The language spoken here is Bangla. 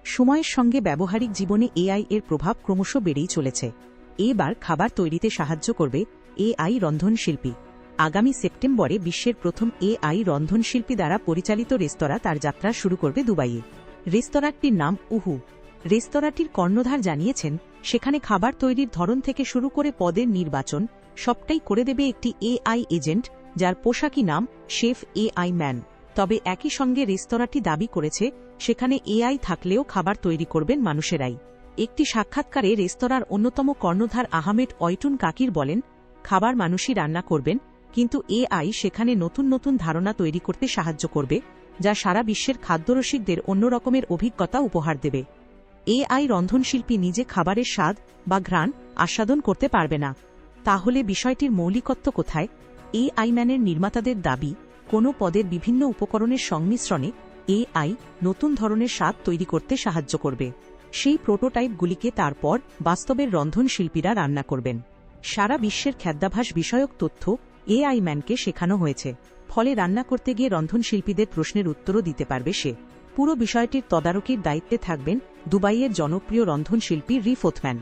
সময়ের সঙ্গে ব্যবহারিক জীবনে এআই এর প্রভাব ক্রমশ বেড়েই চলেছে। এবার খাবার তৈরিতে সাহায্য করবে এআই রন্ধনশিল্পী। আগামী সেপ্টেম্বরে বিশ্বের প্রথম এআই রন্ধনশিল্পী দ্বারা পরিচালিত রেস্তোরাঁ তার যাত্রা শুরু করবে দুবাইয়ে। রেস্তোরাঁটির নাম উহু। রেস্তোরাঁটির কর্ণধার জানিয়েছেন, সেখানে খাবার তৈরির ধরন থেকে শুরু করে পদের নির্বাচন সবটাই করে দেবে একটি এআই এজেন্ট, যার পোশাকি নাম শেফ এআই ম্যান। তবে একই সঙ্গে রেস্তোরাঁটি দাবি করেছে, সেখানে এআই থাকলেও খাবার তৈরি করবেন মানুষেরাই। একটি সাক্ষাৎকারে রেস্তোরাঁর অন্যতম কর্ণধার আহমেদ অয়টুন কাকির বলেন, খাবার মানুষই রান্না করবেন, কিন্তু এআই সেখানে নতুন নতুন ধারণা তৈরি করতে সাহায্য করবে, যা সারা বিশ্বের খাদ্যরসিকদের অন্যরকমের অভিজ্ঞতা উপহার দেবে। এআই রন্ধনশিল্পী নিজে খাবারের স্বাদ বা ঘ্রাণ আস্বাদন করতে পারবে না। তাহলে বিষয়টির মৌলিকত্ব কোথায়? এআই ম্যানের নির্মাতাদের দাবি, কোনো পদের বিভিন্ন উপকরণের সংমিশ্রণে এআই নতুন ধরনের স্বাদ তৈরি করতে সাহায্য করবে। সেই প্রোটোটাইপগুলিকে তারপর বাস্তবের রন্ধনশিল্পীরা রান্না করবেন। সারা বিশ্বের খাদ্যাভ্যাস বিষয়ক তথ্য এআই ম্যানকে শেখানো হয়েছে, ফলে রান্না করতে গিয়ে রন্ধনশিল্পীদের প্রশ্নের উত্তরও দিতে পারবে সে। পুরো বিষয়টির তদারকির দায়িত্বে থাকবেন দুবাইয়ের জনপ্রিয় রন্ধনশিল্পী রিফ ওথম্যান।